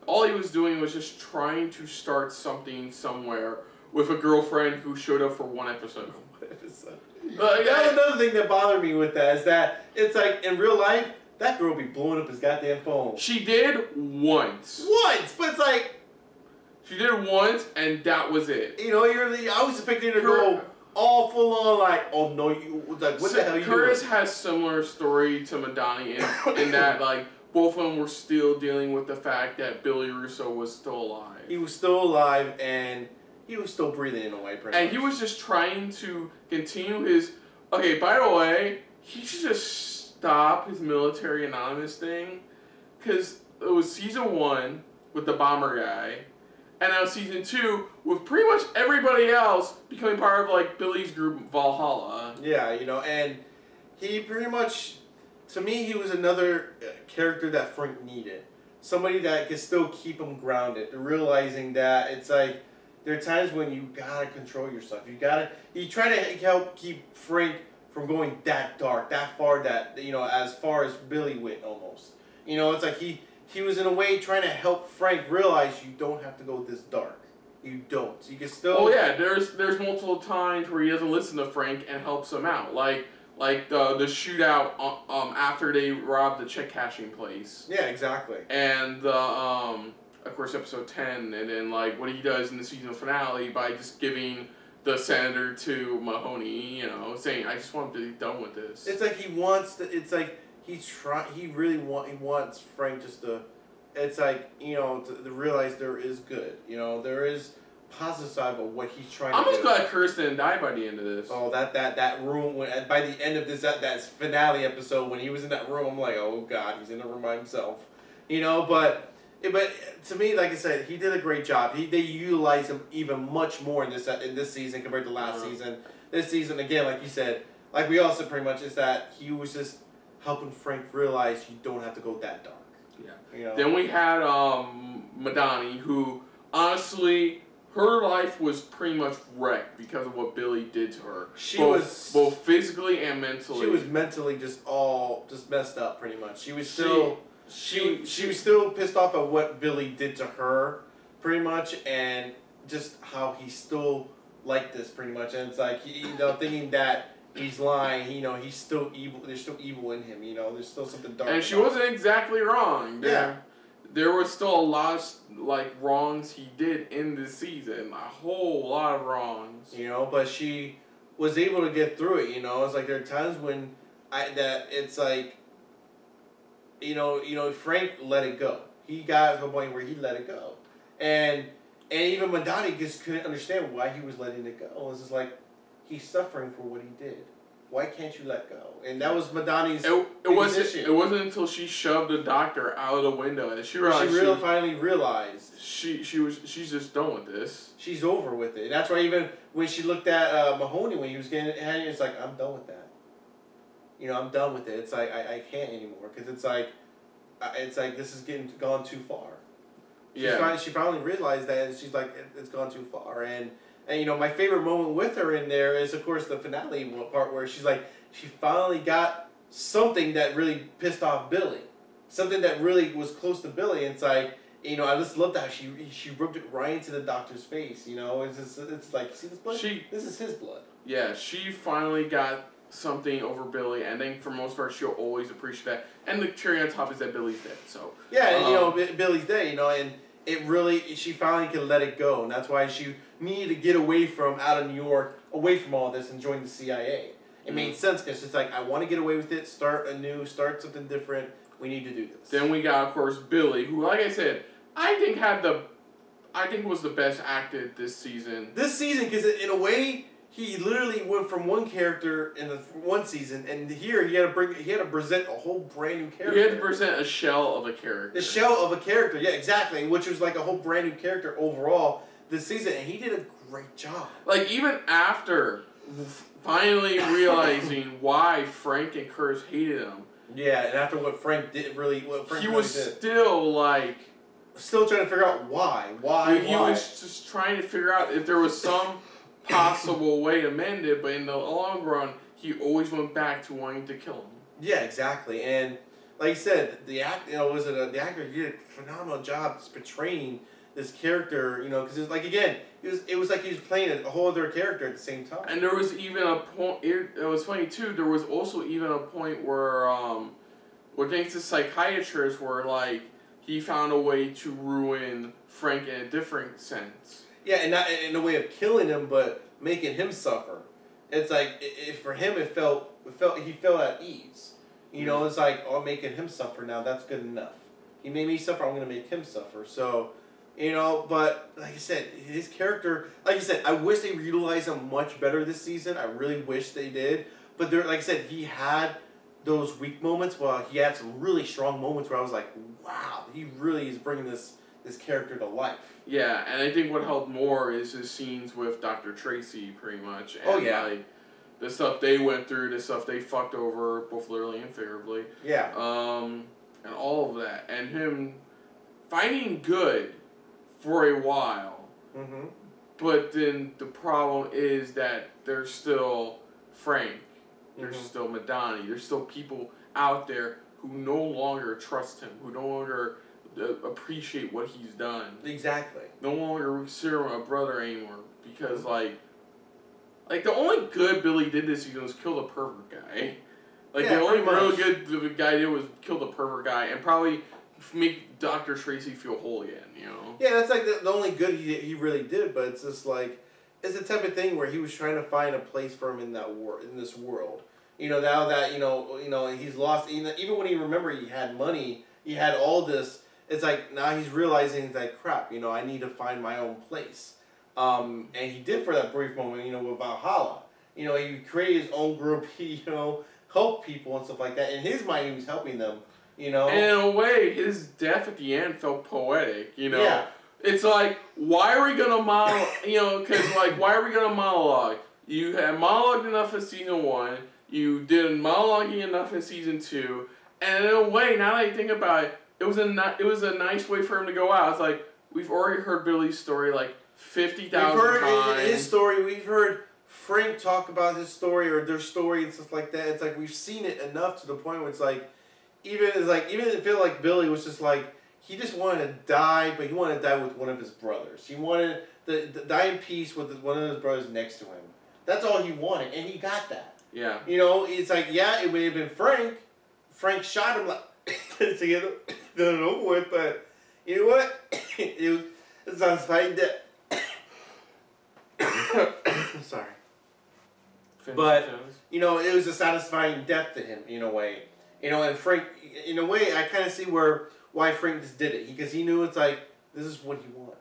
all he was doing was just trying to start something somewhere with a girlfriend who showed up for one episode. That's another thing that bothered me with that, is that it's like, in real life, that girl be blowing up his goddamn phone. She did once. But it's like, she did once, and that was it. I was expecting her to go all full on, like, oh no, what the hell you doing? Curtis has similar story to Madani in that, like, both of them were still dealing with the fact that Billy Russo was still alive. He was still alive, and he was still breathing in a way, pretty much. He was just trying to continue his. Okay, by the way, he should just stop his military anonymous thing, because it was season 1 with the bomber guy. And now season 2, with pretty much everybody else becoming part of, like, Billy's group, Valhalla. Yeah, and he pretty much, to me, he was another character that Frank needed. Somebody that could still keep him grounded, realizing that it's like, there are times when you gotta control yourself. You try to help keep Frank from going that dark, that far, that, as far as Billy went, almost. It's like he was in a way trying to help Frank realize you don't have to go this dark. You don't. You can still. Oh yeah, there's multiple times where he doesn't listen to Frank and helps him out, like the shootout after they robbed the check cashing place. Yeah, exactly. And of course episode 10, and then like what he does in the season finale by just giving the senator to Mahoney, saying, I just want to be done with this. It's like he wants to. It's like. He really wants Frank just to, it's like, to realize there is good. There is positive side of what he's trying to do. I'm just glad Curtis didn't die by the end of this. Oh, that room, by the end of this, that finale episode, when he was in that room, I'm like, oh God, he's in the room by himself. But to me, like I said, he did a great job. They utilized him even much more in this season compared to last season. This season, again, like you said, like we all said pretty much, is that he was just helping Frank realize you don't have to go that dark. Yeah. Then we had Madani, who honestly, her life was pretty much wrecked because of what Billy did to her. She was both physically and mentally. She was mentally just messed up, pretty much. She was still she was still pissed off at what Billy did to her, pretty much, and just how he still liked this, pretty much. And it's like thinking that he's lying, he's still evil. There's still evil in him, there's still something dark. And she wasn't exactly wrong. There was still a lot of wrongs he did in this season. A whole lot of wrongs. But she was able to get through it. You know, it's like there are times when it's like, you know, Frank let it go. He got to a point where he let it go, and even Madani just couldn't understand why he was letting it go. It was just like, he's suffering for what he did. Why can't you let go? And that was Madani's issue. It wasn't until she shoved the doctor out of the window and she realized finally realized she's just done with this. She's over with it. And that's why even when she looked at Mahoney when he was getting it, it's like, I'm done with that. You know, I'm done with it. It's like I can't anymore because it's like this is gone too far. She finally realized that, and she's like, it's gone too far. And you know, my favorite moment with her in there is, of course, the finale part where she's like, she finally got something that really pissed off Billy. Something that really was close to Billy. And it's like, you know, I just loved how she rubbed it right into the doctor's face. You know, it's like, see this blood? This is his blood. Yeah, she finally got something over Billy, and then for most part, she'll always appreciate that. And the cherry on top is that Billy's dead. So yeah, and, you know, Billy's dead. You know, and it really, she finally could let it go, and that's why she needed to get away from out of New York, away from all this, and join the CIA. It made sense because it's like, I want to get away with it, start something different. We need to do this. Then we got, of course, Billy, who, like I said, I think was the best acted this season. This season, because in a way, he literally went from one character in the one season, and here he had to present a whole brand new character. He had to present a shell of a character. The shell of a character, yeah, exactly, which was like a whole brand new character overall this season, and he did a great job. Like, even after finally realizing why Frank and Curtis hated him. Yeah, and after what Frank did, he was still like... Still trying to figure out why. He was just trying to figure out if there was some possible way to mend it, but in the long run, he always went back to wanting to kill him. Yeah, exactly. And like I said, the actor did a phenomenal job portraying this character, you know, because it's like, again, it was like he was playing a whole other character at the same time. And there was even a point, it was funny too, there was also even a point where thanks to psychiatrists, where like he found a way to ruin Frank in a different sense. Yeah, and not in a way of killing him, but making him suffer. It's like, for him, he felt at ease. You know, it's like, oh, I'm making him suffer now, that's good enough. He made me suffer, I'm going to make him suffer. So, you know, but like I said, his character, like I said, I wish they utilized him much better this season. I really wish they did. But there, like I said, he had those weak moments. Well, he had some really strong moments where I was like, wow, he really is bringing this character to life. Yeah, and I think what helped more is his scenes with Dr. Tracy, pretty much. And oh, yeah. Like, the stuff they went through, the stuff they fucked over, both literally and figuratively. Yeah. And all of that. And him fighting good for a while. Mm-hmm. But then the problem is that there's still Frank. There's still Madani. There's still people out there who no longer trust him, who no longer appreciate what he's done. Exactly. No longer consider him a brother anymore, because like the only good Billy did this season was kill the pervert guy. Like, yeah, the only real good the guy did was kill the pervert guy and probably make Dr. Tracy feel whole again, you know? Yeah, that's like the only good he really did, but it's just like, it's the type of thing where he was trying to find a place for him in this world. You know, now that, you know, he's lost, even when he remembered he had money, he had all this, it's like, now he's realizing, it's like, crap, you know, I need to find my own place. And he did for that brief moment, you know, with Valhalla. You know, he created his own group, he, you know, helped people and stuff like that. In his mind, he was helping them, you know. And in a way, his death at the end felt poetic, you know. Yeah. It's like, why are we going to monologue, you know, because, like, why are we going to monologue? You had monologued enough in season 1, you did monologuing enough in season 2, and in a way, now that I think about it, it was a nice way for him to go out. It's like, we've already heard Billy's story, like, 50,000 times. We've heard his story, we've heard Frank talk about his story or their story and stuff like that. It's like, we've seen it enough to the point where it's like, even it felt like Billy was just like, he just wanted to die, but he wanted to die with one of his brothers. He wanted to die in peace with one of his brothers next to him. That's all he wanted, and he got that. Yeah. You know, it's like, yeah, it would have been Frank. Frank shot him like to get it done over with, but you know what? It's on fighting death. I'm sorry. But, you know, it was a satisfying death to him, in a way. You know, and Frank, in a way, I kind of see why Frank just did it. Because he knew it's like, this is what he wants.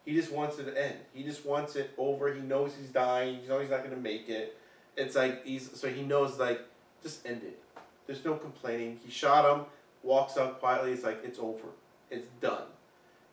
He just wants it to end. He just wants it over. He knows he's dying. He knows he's not going to make it. It's like, so he knows, like, just end it. There's no complaining. He shot him, walks out quietly. It's like, it's over. It's done.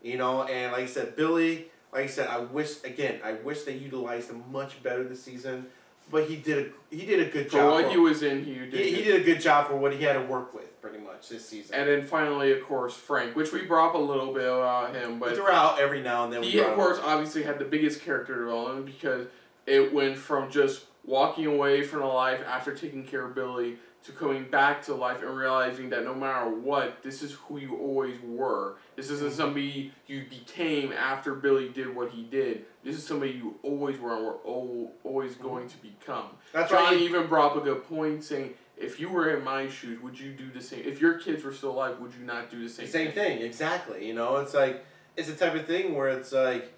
You know, and like I said, Billy, like I said, I wish they utilized him much better this season. But he did a good job. For what he was in, he did a good job for what he had to work with, pretty much, this season. And then finally, of course, Frank, which we brought up a little bit about him. But throughout, every now and then. He, of course, obviously had the biggest character development because it went from just walking away from the life after taking care of Billy to coming back to life and realizing that no matter what, this is who you always were. This isn't somebody you became after Billy did what he did. This is somebody you always were and were always going to become. That's Johnny even brought up a good point saying, if you were in my shoes, would you do the same? If your kids were still alive, would you not do the same thing? Same thing, exactly. You know, it's like, it's the type of thing where it's like,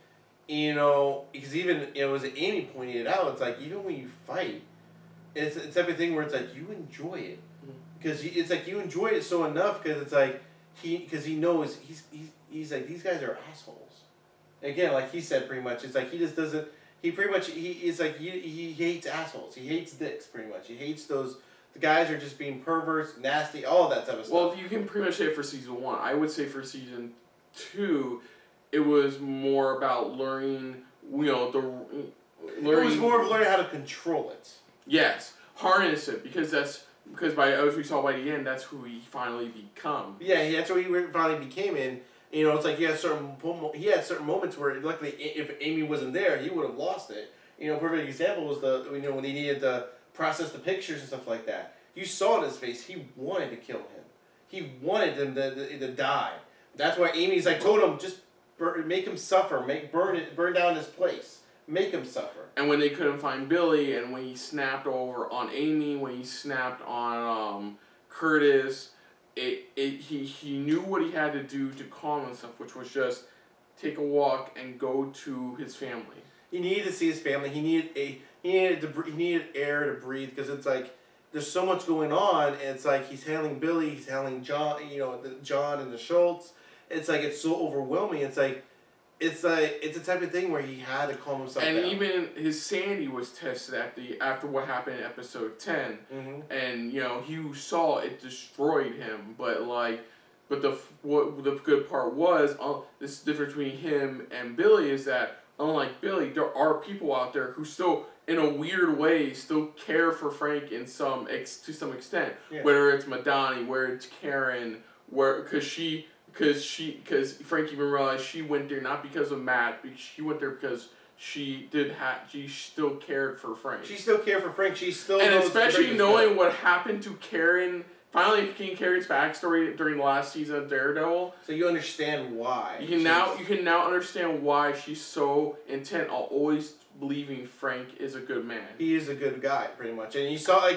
you know, because even, it was Amy pointing it out, it's like, even when you fight, it's the type of thing where it's like, you enjoy it. Because it's like, you enjoy it so enough, because it's like, because he knows, he's like, these guys are assholes. Again, like he said, pretty much, it's like, he just doesn't, he pretty much, it's like, he hates assholes. He hates dicks, pretty much. He hates those, the guys are just being perverts, nasty, all that type of stuff. Well, you can pretty much say it for season 1. I would say for season 2, it was more about learning, you know, it was more of learning how to control it. Yes, harness it, because as we saw by the end, that's who he finally become. Yeah, that's who he finally became in. You know, it's like he had certain moments where, luckily, if Amy wasn't there, he would have lost it. You know, a perfect example was when he needed to process the pictures and stuff like that. You saw in his face, he wanted to kill him. He wanted him to die. That's why Amy's like told him, just make him suffer, burn down his place. Make him suffer. And when they couldn't find Billy, and when he snapped over on Amy, when he snapped on Curtis, he knew what he had to do to calm himself, which was just take a walk and go to his family. He needed to see his family. He needed air to breathe, because it's like there's so much going on. And it's like he's handling Billy, he's handling John, you know, John and the Schultz. It's like it's so overwhelming. It's the type of thing where he had to calm himself down. And even his sanity was tested after what happened in episode 10. Mm-hmm. And you know, you saw it destroyed him, but the good part was this difference between him and Billy is that unlike Billy, there are people out there who still, in a weird way, still care for Frank to some extent. Yeah. Whether it's Madani, where it's Karen, because Frank even realized she went there not because of Matt, but she went there because she still cared for Frank. She still cared for Frank. She still and especially knowing what happened to Karen. Finally, became Karen's backstory during the last season of Daredevil. So you understand why. You can now understand why she's so intent on always believing Frank is a good man. He is a good guy, pretty much. And you saw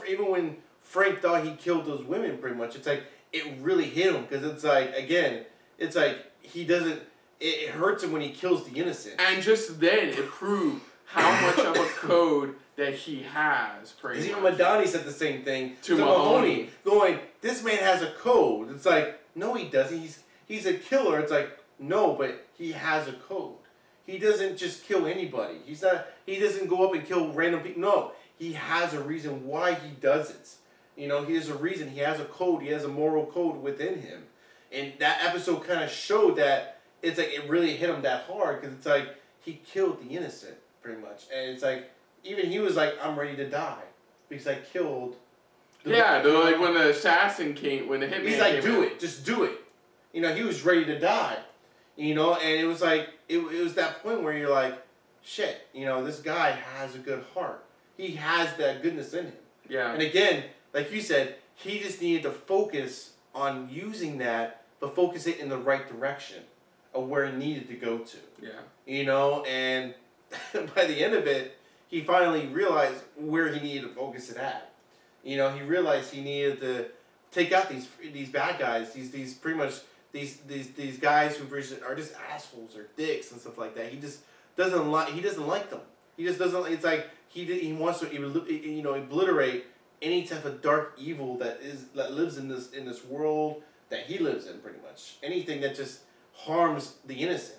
even when Frank thought he killed those women, pretty much, it's like, it really hit him, because it's like, again, it's like, he doesn't, it hurts him when he kills the innocent. And just then, it proved how much of a code that he has, because even Madani said the same thing to Mahoney, going, this man has a code. It's like, no, he doesn't. He's a killer. It's like, no, but he has a code. He doesn't just kill anybody. He doesn't go up and kill random people. No, he has a reason why he does it. You know, he has a reason. He has a code. He has a moral code within him. And that episode kind of showed that it's like it really hit him that hard, because it's like he killed the innocent, pretty much. And it's like, even he was like, I'm ready to die because I killed. Like when the assassin came, when the hitman he's like, do it, just do it. You know, he was ready to die. You know, and it was like, it was that point where you're like, shit, you know, this guy has a good heart. He has that goodness in him. Yeah. And again, like you said, he just needed to focus on using that, but focus it in the right direction of where it needed to go to. Yeah. You know, and by the end of it, he finally realized where he needed to focus it at. You know, he realized he needed to take out these bad guys, these pretty much these guys who are just assholes or dicks and stuff like that. He just doesn't like them. He just doesn't. It's like he wants to obliterate any type of dark evil that lives in this world that he lives in, pretty much. Anything that just harms the innocent,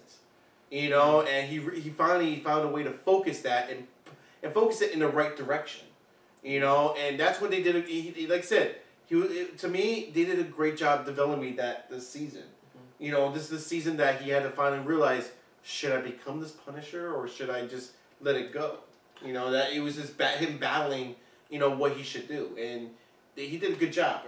and he finally found a way to focus that and focus it in the right direction, and that's what they did. Like I said, to me, they did a great job developing this season. This is the season that he had to finally realize, should I become this Punisher or should I just let it go? That it was just him battling, what he should do, and he did a good job.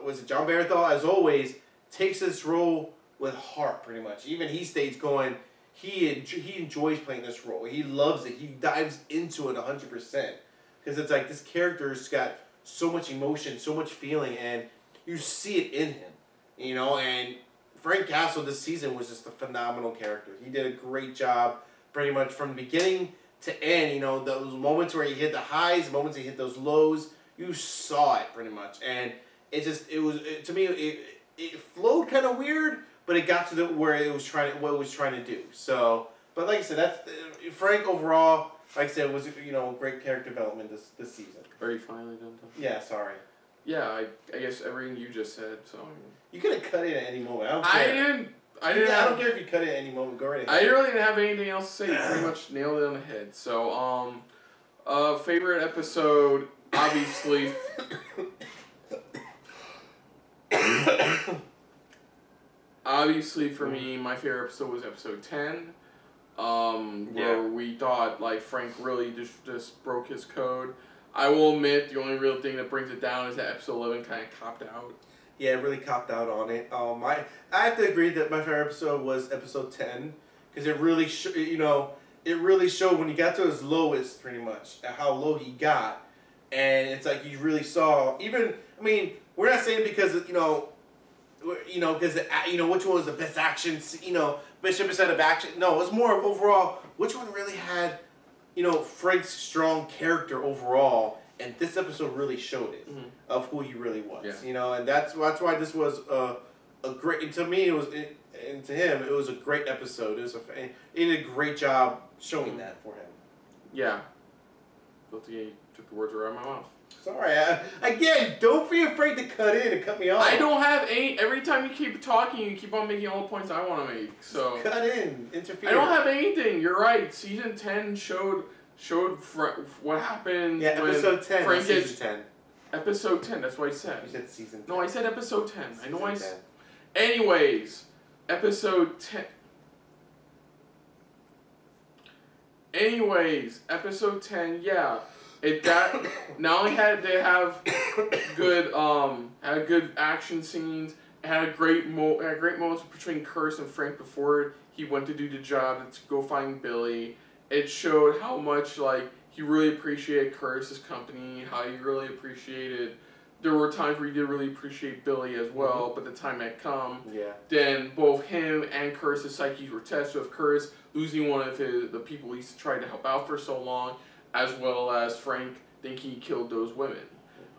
Was it John Bernthal, as always, takes this role with heart, pretty much. Even he states going, he enjoys playing this role. He loves it. He dives into it 100%. Because it's like this character's got so much emotion, so much feeling, and you see it in him. And Frank Castle this season was just a phenomenal character. He did a great job pretty much from the beginning to end. Those moments where he hit the highs, moments he hit those lows, you saw it pretty much. And to me, it flowed kind of weird, but it got to what it was trying to do. So, but like I said, that's Frank overall. Like I said, was great character development this season. Are you finally done? Yeah, sorry. Yeah, I guess everything you just said. So you could have cut it at any moment. I don't care. I don't care if you cut it at any moment. Go right ahead. I really didn't have anything else to say. You pretty much nailed it on the head. So, favorite episode, obviously. Obviously, for me, my favorite episode was episode 10. Where we thought like Frank really just broke his code. I will admit the only real thing that brings it down is that episode 11 kind of copped out. Yeah, it really copped out on it. I have to agree that my favorite episode was episode 10 because it really it really showed when he got to his lowest, pretty much how low he got, and it's like you really saw. Even we're not saying because because which one was the best action, best episode of action. No, it's more overall which one really had, Frank's strong character overall, and this episode really showed it of who he really was. Yeah. And that's why this was a great. To me, it was, and to him, it was a great episode. He did a great job showing that for him. Yeah. You took the words right out of my mouth. Sorry. Again, don't be afraid to cut in and cut me off. I don't have any. Every time you keep talking, you keep on making all the points I want to make. So cut in, interfere. I don't have anything. You're right. Season 10 showed what happened. Yeah, episode 10. Frank season 10. Episode 10. That's what I said. You said season 10. No, I said episode 10. I know I. 10. Anyways, episode 10. Anyways, episode 10. Yeah. That not only had they have good had good action scenes, it had great moments between Curtis and Frank before he went to do the job to go find Billy. It showed how much he really appreciated Curtis's company, how he really appreciated. There were times where he did really appreciate Billy as well, but the time had come. Yeah. Then both him and Curtis's psyches were tested. With Curtis losing one of the people he's tried to help out for so long, as well as Frank thinking he killed those women.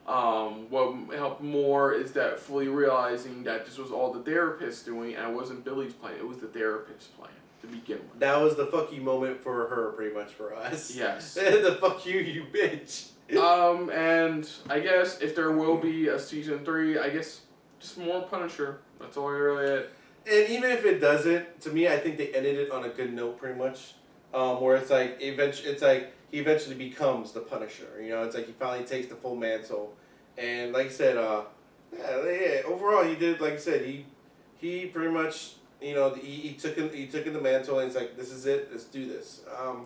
What helped more is that fully realizing that this was all the therapist doing, and it wasn't Billy's plan, it was the therapist's plan to begin with. That was the fuck you moment for her, pretty much, for us. Yes. The fuck you bitch. And I guess if there will be a season 3, I guess just more Punisher. That's all really it. And even if it doesn't, to me, I think they ended it on a good note, pretty much. Where it's like, he eventually becomes the Punisher. It's like he finally takes the full mantle. And like I said, overall he did, like I said, he pretty much, he took in the mantle and it's like, this is it, let's do this.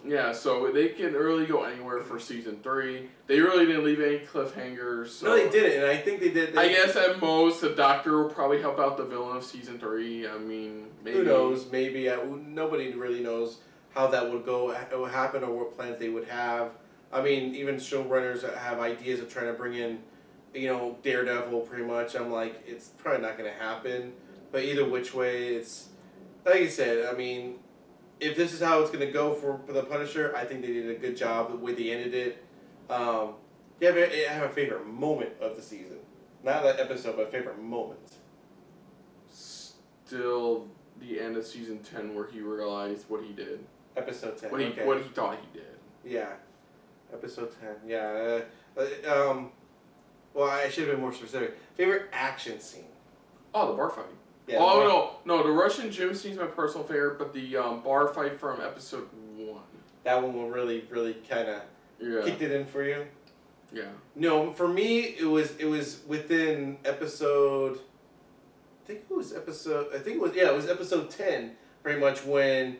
Yeah, so they can really go anywhere for season 3. They really didn't leave any cliffhangers. So. No, they didn't, and I think they did. I guess at most, the Doctor will probably help out the villain of season 3. Maybe. Who knows? Maybe. Nobody really knows how that would happen, or what plans they would have. Even showrunners that have ideas of trying to bring in, Daredevil, pretty much. I'm like, it's probably not going to happen. But either which way, it's like I said. If this is how it's going to go for the Punisher, I think they did a good job the way they ended it. You have a favorite moment of the season, not that episode, but a favorite moment. Still, the end of season 10 where he realized what he did. Episode 10. What he thought he did. Yeah. Episode 10. Yeah. Well, I should have been more specific. Favorite action scene? Oh, the bar fight. Yeah, no, the Russian gym scene is my personal favorite, but the bar fight from episode 1. That one will really kind of kicked it in for you. Yeah. No, for me it was within episode. It was episode 10, pretty much when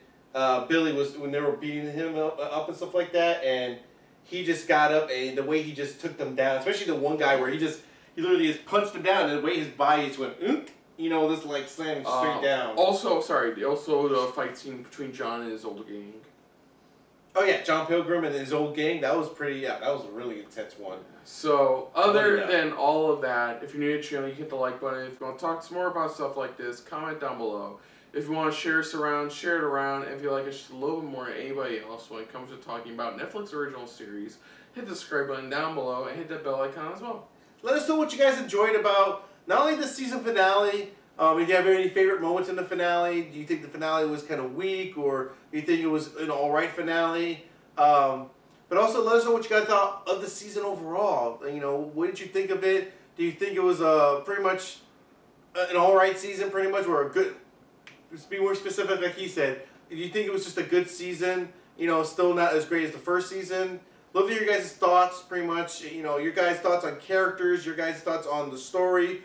Billy when they were beating him up and stuff like that, and he just got up and the way he just took them down, especially the one guy where he literally just punched him down, and the way his body just went, this like slammed straight down. Also the fight scene between John and his old gang. Oh yeah, John Pilgrim and his old gang. That was that was a really intense one. So, other than all of that, if you're new to the channel, you hit the like button. If you want to talk some more about stuff like this, comment down below. If you want to share us around, share it around. And if you like us just a little bit more than anybody else when it comes to talking about Netflix original series, hit the subscribe button down below and hit that bell icon as well. Let us know what you guys enjoyed about not only the season finale. If you have any favorite moments in the finale, do you think the finale was kind of weak, or do you think it was an alright finale? But also let us know what you guys thought of the season overall. What did you think of it? Do you think it was pretty much an alright season, pretty much, or a good, to be more specific, like he said, do you think it was just a good season, still not as great as the first season? Love to hear your guys' thoughts, pretty much, your guys' thoughts on characters, your guys' thoughts on the story,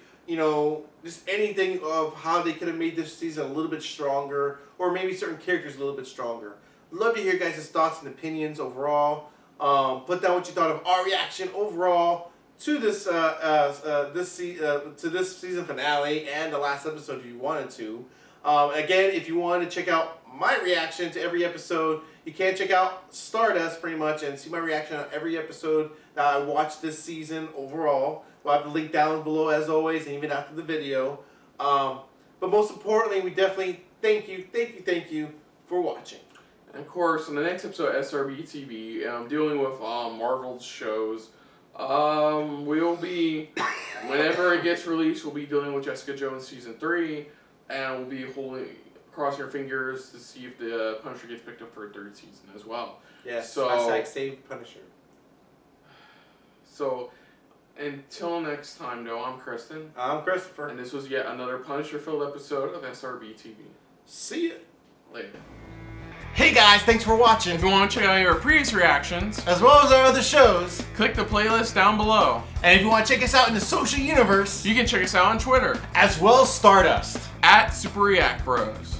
just anything of how they could have made this season a little bit stronger, or maybe certain characters a little bit stronger. Love to hear your guys' thoughts and opinions overall. Put down what you thought of our reaction overall to this season finale and the last episode if you wanted to. Again, if you want to check out my reaction to every episode, you can check out Stardust pretty much and see my reaction on every episode that I watched this season overall. We'll have the link down below as always, and even after the video. But most importantly, we definitely thank you for watching. And of course, in the next episode of SRB TV, dealing with Marvel's shows, we'll be, whenever it gets released, we'll be dealing with Jessica Jones Season 3, and we'll be crossing our fingers to see if the Punisher gets picked up for a 3rd season as well. Yes, so, save Punisher. So, until next time, though, I'm Kristen. I'm Christopher. And this was yet another Punisher-filled episode of SRB TV. See ya. Later. Hey guys, thanks for watching. If you want to check out our previous reactions, as well as our other shows, click the playlist down below. And if you want to check us out in the social universe, you can check us out on Twitter, as well as Stardust, @SuperReactBros.